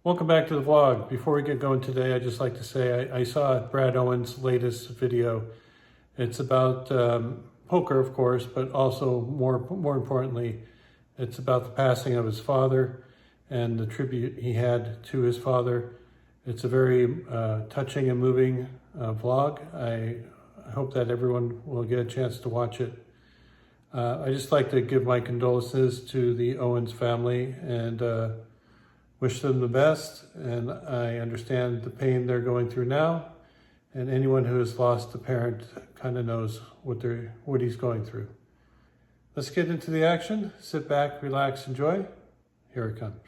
Welcome back to the vlog. Before we get going today, I'd just like to say I saw Brad Owen's latest video. It's about poker, of course, but also more importantly, it's about the passing of his father and the tribute he had to his father. It's a very touching and moving vlog. I hope that everyone will get a chance to watch it. I just like to give my condolences to the Owens family and wish them the best. And I understand the pain they're going through now. And anyone who has lost a parent kind of knows what he's going through. Let's get into the action. Sit back, relax, enjoy. Here it comes.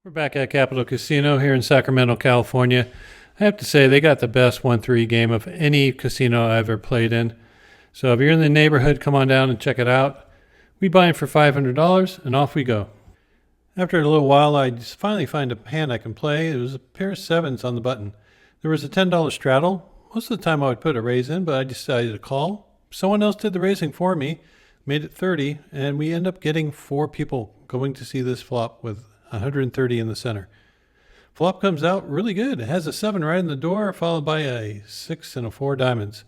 We're back at Capitol Casino here in Sacramento, California. I have to say they got the best 1-3 game of any casino I've ever played in. So if you're in the neighborhood, come on down and check it out. We buy it for $500 and off we go. After a little while, I just finally find a hand I can play. It was a pair of sevens on the button. There was a $10 straddle. Most of the time I would put a raise in, but I decided to call. Someone else did the raising for me, made it 30, and we end up getting 4 people going to see this flop with 130 in the center. Flop comes out really good. It has a 7 right in the door, followed by a 6 and a 4 diamonds.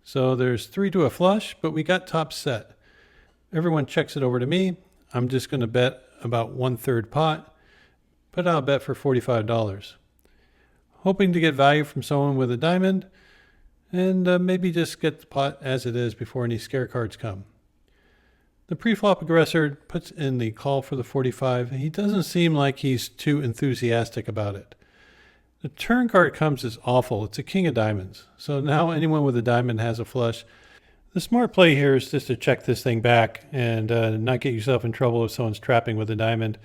So there's 3 to a flush, but we got top set. Everyone checks it over to me. I'm just going to bet about 1/3 pot. Put out a bet for $45. Hoping to get value from someone with a diamond, and maybe just get the pot as it is before any scare cards come. The preflop aggressor puts in the call for the 45. He doesn't seem like he's too enthusiastic about it. The turn card comes is awful. It's a king of diamonds. So now anyone with a diamond has a flush. The smart play here is just to check this thing back and not get yourself in trouble if someone's trapping with a diamond.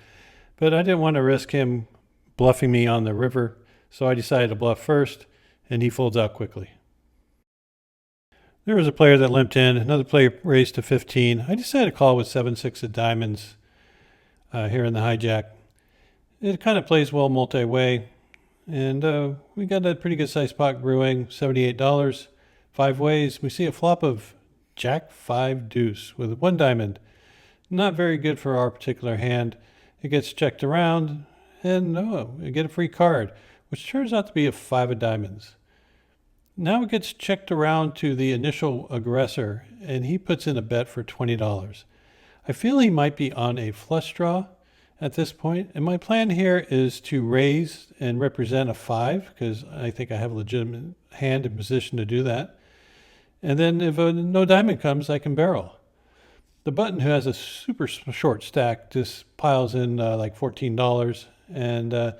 But I didn't want to risk him bluffing me on the river, so I decided to bluff first, and he folds out quickly. There was a player that limped in. Another player raised to 15. I decided to call with 7-6 of diamonds here in the hijack. It kind of plays well multi-way. And we got a pretty good sized pot brewing, $78. 5 ways. We see a flop of Jack 5 deuce with 1 diamond. Not very good for our particular hand. It gets checked around, and we get a free card, which turns out to be a 5 of diamonds. Now it gets checked around to the initial aggressor, and he puts in a bet for $20. I feel he might be on a flush draw at this point, and my plan here is to raise and represent a 5, because I think I have a legitimate hand in position to do that. And then if no diamond comes, I can barrel. The button, who has a super short stack, just piles in like $14, and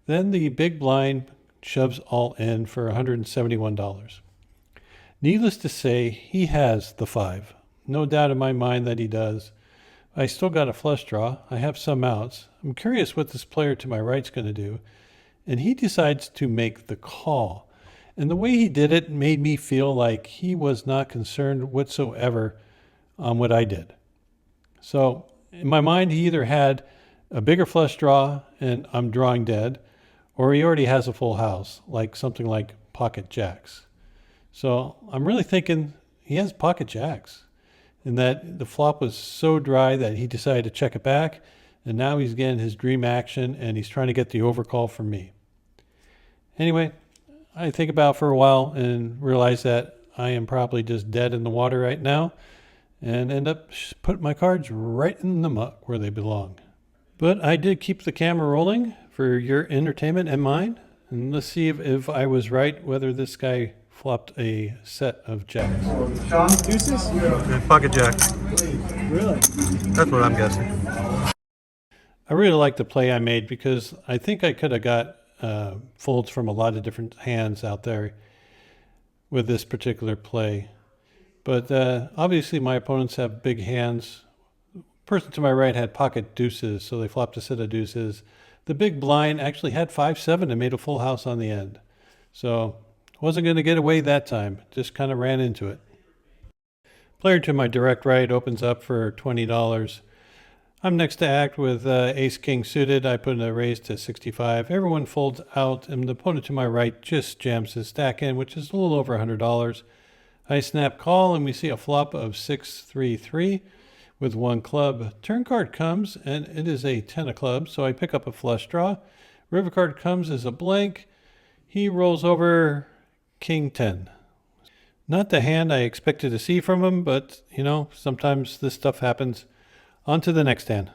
then the big blind shoves all in for $171. Needless to say, he has the 5. No doubt in my mind that he does. I still got a flush draw. I have some outs. I'm curious what this player to my right's going to do. And he decides to make the call. And the way he did it made me feel like he was not concerned whatsoever on what I did. So in my mind, he either had a bigger flush draw and I'm drawing dead, or he already has a full house, like something like pocket jacks. So I'm really thinking he has pocket jacks, and that the flop was so dry that he decided to check it back, and now he's getting his dream action, and he's trying to get the overcall from me. Anyway, I think about it for a while and realize that I am probably just dead in the water right now, and end up putting my cards right in the muck where they belong. But I did keep the camera rolling for your entertainment and mine. And let's see if I was right, whether this guy flopped a set of jacks. Sean, deuces? Pocket jack. Really? That's what I'm guessing. I really like the play I made because I think I could have got folds from a lot of different hands out there with this particular play. But obviously my opponents have big hands. The person to my right had pocket deuces, so they flopped a set of deuces. The big blind actually had 5-7 and made a full house on the end. So wasn't going to get away that time. Just kind of ran into it. Player to my direct right opens up for $20. I'm next to act with ace king suited. I put a raise to 65. Everyone folds out, and the opponent to my right just jams his stack in, which is a little over $100. I snap call, and we see a flop of 6-3-3 with one club. Turn card comes, and it is a 10 of clubs, so I pick up a flush draw. River card comes as a blank. He rolls over king 10. Not the hand I expected to see from him, but, you know, sometimes this stuff happens. On to the next hand.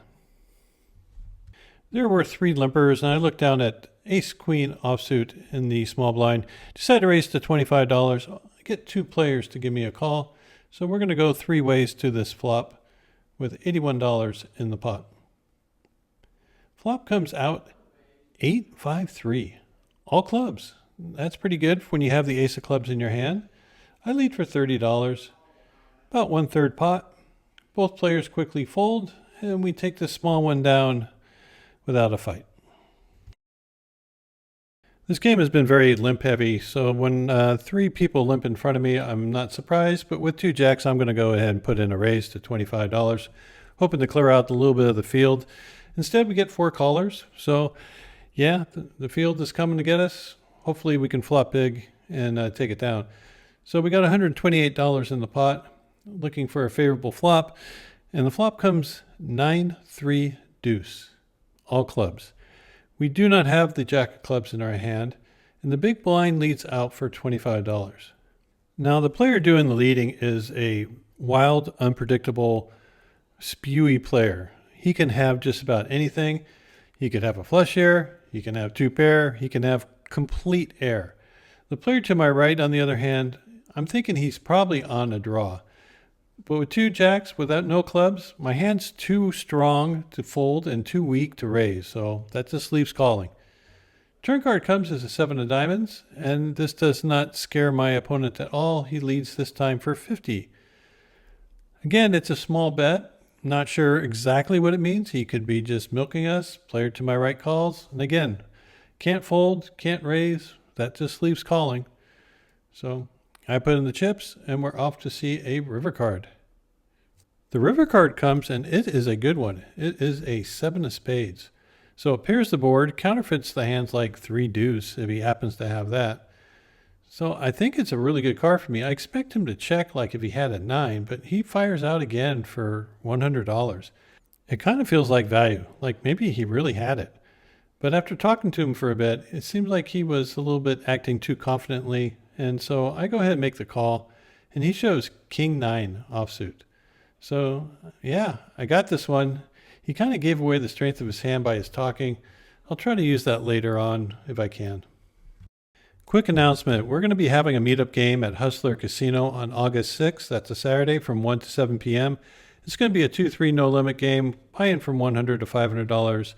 There were 3 limpers, and I looked down at ace-queen offsuit in the small blind. Decided to raise to $25. I get 2 players to give me a call, so we're going to go 3 ways to this flop with $81 in the pot. Flop comes out 8-5-3. All clubs. That's pretty good when you have the ace of clubs in your hand. I lead for $30. About 1/3 pot. Both players quickly fold, and we take the small one down without a fight. This game has been very limp heavy, so when 3 people limp in front of me, I'm not surprised, but with 2 jacks, I'm going to go ahead and put in a raise to $25, hoping to clear out a little bit of the field. Instead, we get 4 callers, so yeah, the field is coming to get us. Hopefully we can flop big and take it down. So we got $128 in the pot, looking for a favorable flop, and the flop comes 9-3 deuce, all clubs. We do not have the jack of clubs in our hand, and the big blind leads out for $25. Now the player doing the leading is a wild, unpredictable, spewy player. He can have just about anything. He could have a flush air, he can have 2 pair, he can have complete air. The player to my right, on the other hand, I'm thinking he's probably on a draw. But with 2 jacks, without no clubs, my hand's too strong to fold and too weak to raise, so that just leaves calling. Turn card comes as a 7 of diamonds, and this does not scare my opponent at all. He leads this time for 50. Again, it's a small bet. Not sure exactly what it means. He could be just milking us. Player to my right calls. And again, can't fold, can't raise. That just leaves calling. So I put in the chips, and we're off to see a river card. The river card comes, and it is a good one. It is a 7 of spades. So it pairs the board, counterfeits the hands like 3 deuce if he happens to have that. So I think it's a really good card for me. I expect him to check like if he had a 9, but he fires out again for $100. It kind of feels like value, like maybe he really had it. But after talking to him for a bit, it seems like he was a little bit acting too confidently. And so I go ahead and make the call, and he shows king 9 offsuit. So yeah, I got this one. He kind of gave away the strength of his hand by his talking. I'll try to use that later on if I can. Quick announcement. We're going to be having a meetup game at Hustler Casino on August 6th. That's a Saturday from 1 to 7 p.m. It's going to be a 2-3 no limit game, buy-in from $100 to $500.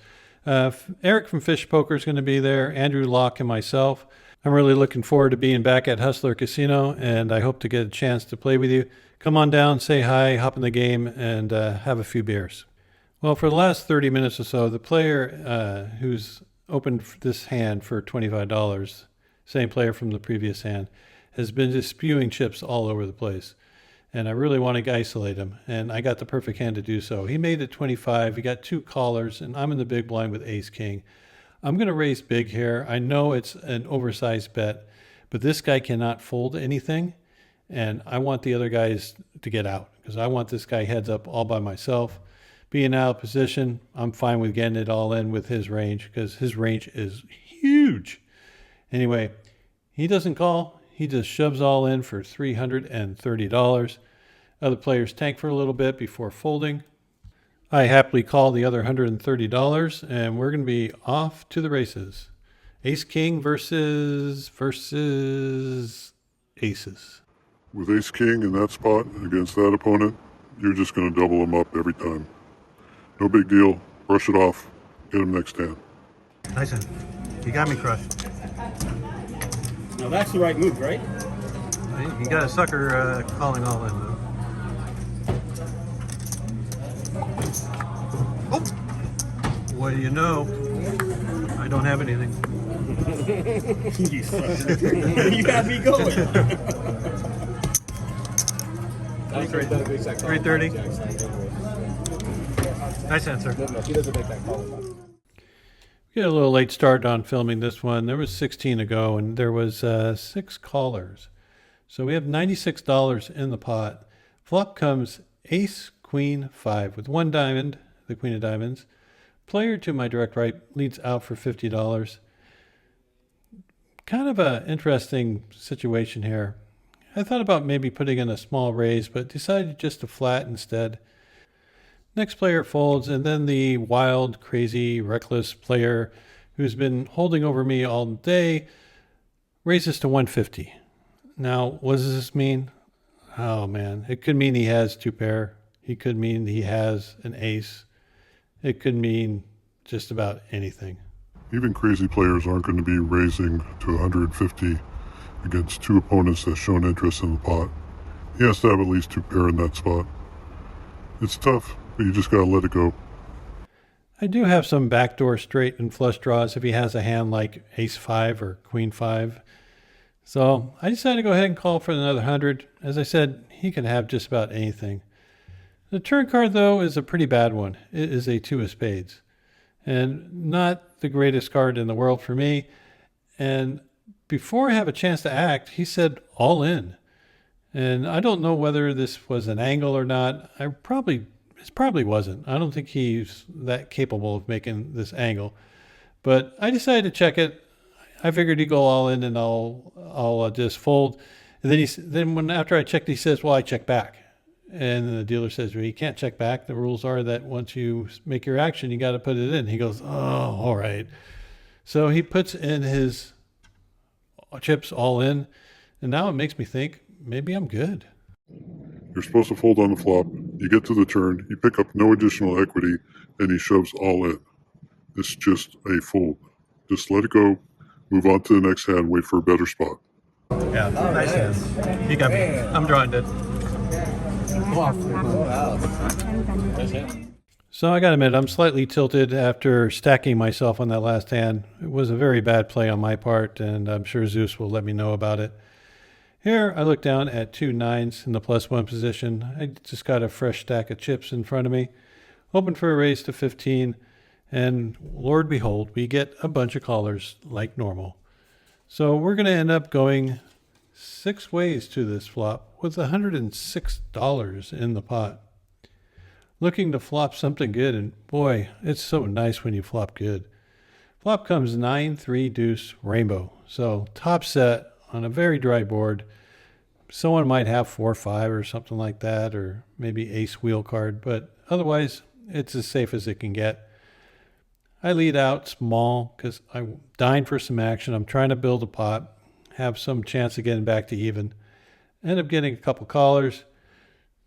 Eric from Fish Poker is going to be there, Andrew Locke, and myself. I'm really looking forward to being back at Hustler Casino, and I hope to get a chance to play with you. Come on down, say hi, hop in the game, and have a few beers. Well, for the last 30 minutes or so, the player who's opened this hand for $25, same player from the previous hand, has been just spewing chips all over the place. And I really want to isolate him, and I got the perfect hand to do so. He made it 25, he got 2 callers, and I'm in the big blind with ace-king. I'm going to raise big here. I know it's an oversized bet, but this guy cannot fold anything, and I want the other guys to get out because I want this guy heads up all by myself. Being out of position, I'm fine with getting it all in with his range because his range is huge. Anyway, he doesn't call. He just shoves all in for $330. Other players tank for a little bit before folding. I happily call the other $130, and we're going to be off to the races. Ace-king versus aces. With ace-king in that spot against that opponent, you're just going to double them up every time. No big deal. Brush it off. Get him next hand. Nice one. You got me crushed. Now that's the right move, right? You got a sucker calling all in, though. Oh! What do you know? I don't have anything. You sucker. You got me going. 330. Nice answer. No, he doesn't make that call about it. We had a little late start on filming this one. There was 16 to go, and there was 6 callers. So we have $96 in the pot. Flop comes ace, queen, 5 with 1 diamond, the queen of diamonds. Player to my direct right leads out for $50. Kind of an interesting situation here. I thought about maybe putting in a small raise, but decided just to flat instead. Next player folds, and then the wild, crazy, reckless player who's been holding over me all day raises to 150. Now, what does this mean? Oh man, it could mean he has 2 pair. He could mean he has an ace. It could mean just about anything. Even crazy players aren't going to be raising to 150 against 2 opponents that shown interest in the pot. He has to have at least 2 pair in that spot. It's tough, but you just got to let it go. I do have some backdoor straight and flush draws if he has a hand like ace 5 or queen 5. So I decided to go ahead and call for another 100. As I said, he can have just about anything. The turn card, though, is a pretty bad one. It is a 2 of spades. And not the greatest card in the world for me. And before I have a chance to act, he said all in. And I don't know whether this was an angle or not. It probably wasn't. I don't think he's that capable of making this angle. But I decided to check it. I figured he'd go all in, and I'll just fold. And then after I checked, he says, "Well, I check back." And the dealer says, "Well, you can't check back. The rules are that once you make your action, you got to put it in." He goes, "Oh, all right." So he puts in his chips all in, and now it makes me think maybe I'm good. You're supposed to fold on the flop. You get to the turn, you pick up no additional equity, and he shoves all in. It's just a fold. Just let it go, move on to the next hand, wait for a better spot. Yeah, nice hand. You got me. I'm drawing it. So I gotta admit, I'm slightly tilted after stacking myself on that last hand. It was a very bad play on my part, and I'm sure Zeus will let me know about it. Here, I look down at 2 9s in the +1 position. I just got a fresh stack of chips in front of me, hoping for a raise to 15, and Lord behold, we get a bunch of callers like normal. So we're going to end up going 6 ways to this flop with $106 in the pot. Looking to flop something good, and boy, it's so nice when you flop good. Flop comes 9 3 deuce rainbow. So top set on a very dry board. Someone might have 4 5 or something like that, or maybe ace wheel card, but otherwise it's as safe as it can get. I lead out small because I'm dying for some action. I'm trying to build a pot, have some chance of getting back to even. End up getting a couple callers.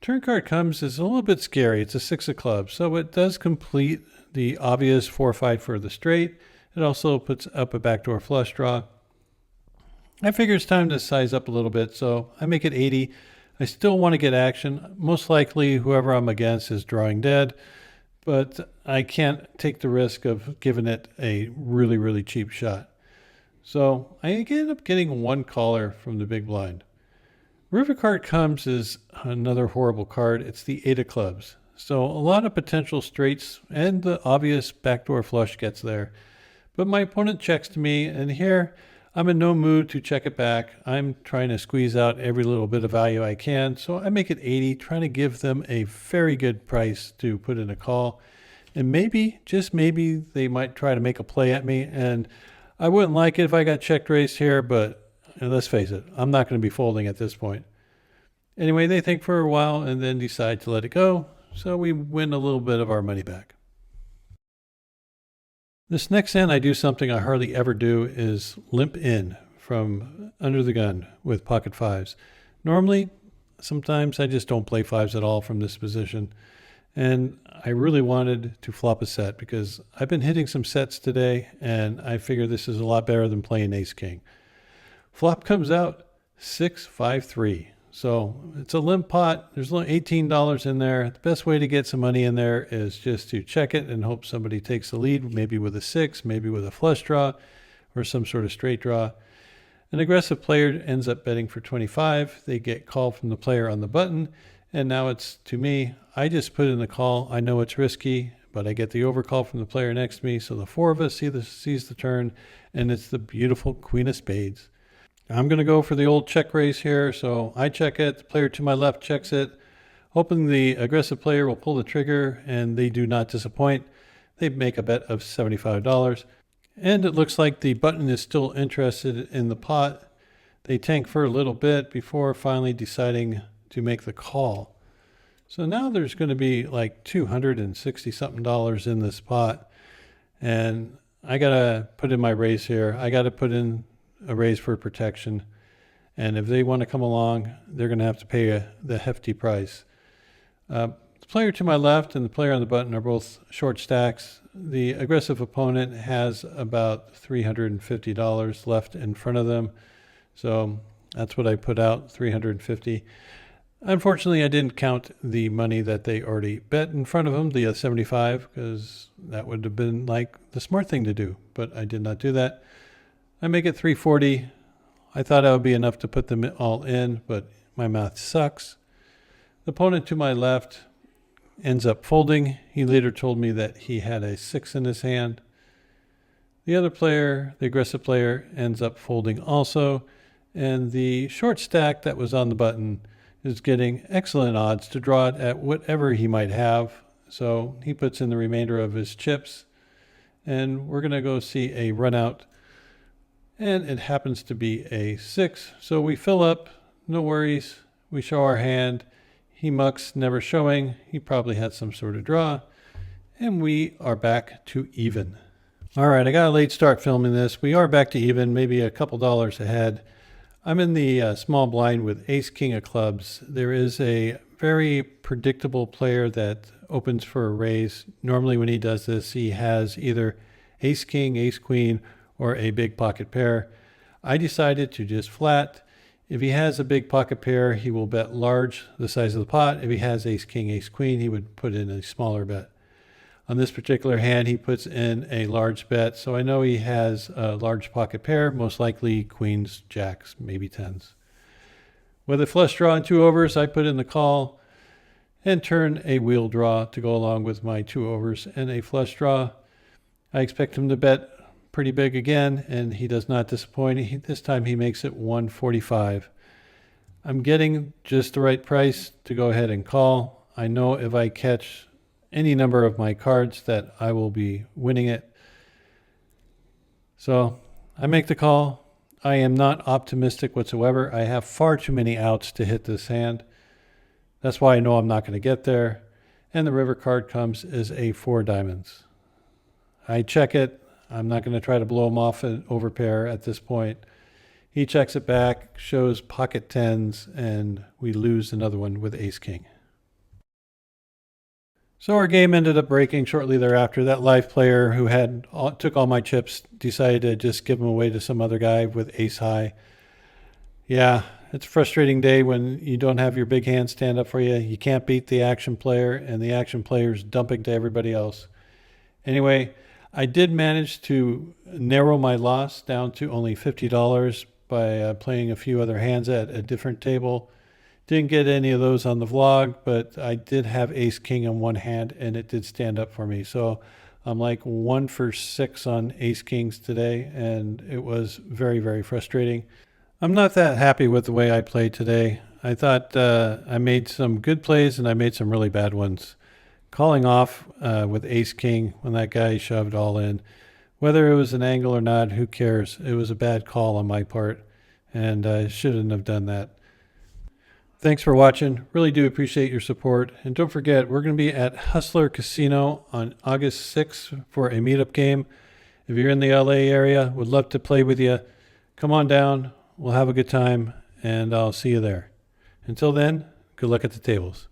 Turn card comes is a little bit scary. It's a 6 of clubs, so it does complete the obvious 4 5 for the straight. It also puts up a backdoor flush draw. I figure it's time to size up a little bit, so I make it 80. I still want to get action. Most likely whoever I'm against is drawing dead, but I can't take the risk of giving it a really, really cheap shot. So I end up getting 1 caller from the big blind. River card comes is another horrible card. It's the 8 of clubs. So a lot of potential straights and the obvious backdoor flush gets there. But my opponent checks to me, and here I'm in no mood to check it back. I'm trying to squeeze out every little bit of value I can. So I make it 80, trying to give them a very good price to put in a call. And maybe, just maybe, they might try to make a play at me. And I wouldn't like it if I got check raised here, but let's face it, I'm not going to be folding at this point. Anyway, they think for a while and then decide to let it go. So we win a little bit of our money back. This next hand, I do something I hardly ever do, is limp in from under the gun with pocket 5s. Normally, sometimes I just don't play 5s at all from this position. And I really wanted to flop a set because I've been hitting some sets today, and I figure this is a lot better than playing ace king. Flop comes out 6 5 3. So it's a limp pot. There's only $18 in there. The best way to get some money in there is just to check it and hope somebody takes the lead, maybe with a 6, maybe with a flush draw or some sort of straight draw. An aggressive player ends up betting for 25. They get called from the player on the button, and now it's to me. I just put in the call. I know it's risky, but I get the overcall from the player next to me, so the four of us sees the turn, and it's the beautiful queen of spades. I'm going to go for the old check raise here, so I check it, the player to my left checks it, hoping the aggressive player will pull the trigger, and they do not disappoint. They make a bet of $75, and it looks like the button is still interested in the pot. They tank for a little bit before finally deciding to make the call. So now there's going to be like $260 something in this pot, and I got to put in my raise here. I got to put in a raise for protection, and if they want to come along, they're going to have to pay the hefty price. The player to my left and the player on the button are both short stacks. The aggressive opponent has about $350 left in front of them, so that's what I put out, $350. Unfortunately, I didn't count the money that they already bet in front of them, the 75, because that would have been like the smart thing to do, but I did not do that. I make it 340. I thought that would be enough to put them all in, but my math sucks. The opponent to my left ends up folding. He later told me that he had a 6 in his hand. The other player, the aggressive player, ends up folding also, and the short stack that was on the button is getting excellent odds to draw it at whatever he might have. So he puts in the remainder of his chips, and we're going to go see a run out, and it happens to be a 6. So we fill up, no worries. We show our hand. He mucks, never showing. He probably had some sort of draw, and we are back to even. All right, I got a late start filming this. We are back to even, maybe a couple dollars ahead. I'm in the small blind with ace king of clubs. There is a very predictable player that opens for a raise. Normally when he does this, he has either ace king, ace queen, or a big pocket pair. I decided to just flat. If he has a big pocket pair, he will bet large, the size of the pot. If he has ace king, ace queen, he would put in a smaller bet. On this particular hand, he puts in a large bet, so I know he has a large pocket pair, most likely queens, jacks, maybe tens. With a flush draw and 2 overs, I put in the call and turn a wheel draw to go along with my 2 overs and a flush draw. I expect him to bet pretty big again, and he does not disappoint. This time he makes it 145. I'm getting just the right price to go ahead and call. I know if I catch any number of my cards that I will be winning it. So I make the call. I am not optimistic whatsoever. I have far too many outs to hit this hand. That's why I know I'm not going to get there. And the river card comes as a 4 diamonds. I check it. I'm not going to try to blow him off an overpair at this point. He checks it back, shows pocket tens, and we lose another one with ace king. So our game ended up breaking shortly thereafter. That live player who took all my chips decided to just give them away to some other guy with ace high. Yeah, it's a frustrating day when you don't have your big hand stand up for you. You can't beat the action player, and the action player's dumping to everybody else. Anyway, I did manage to narrow my loss down to only $50 by playing a few other hands at a different table. Didn't get any of those on the vlog, but I did have ace king in one hand, and it did stand up for me. So I'm like 1 for 6 on ace kings today, and it was very, very frustrating. I'm not that happy with the way I played today. I thought I made some good plays, and I made some really bad ones. Calling off with ace king when that guy shoved all in. Whether it was an angle or not, who cares? It was a bad call on my part, and I shouldn't have done that. Thanks for watching. Really do appreciate your support. And don't forget, we're going to be at Hustler Casino on August 6th for a meetup game. If you're in the LA area, would love to play with you. Come on down. We'll have a good time, and I'll see you there. Until then, good luck at the tables.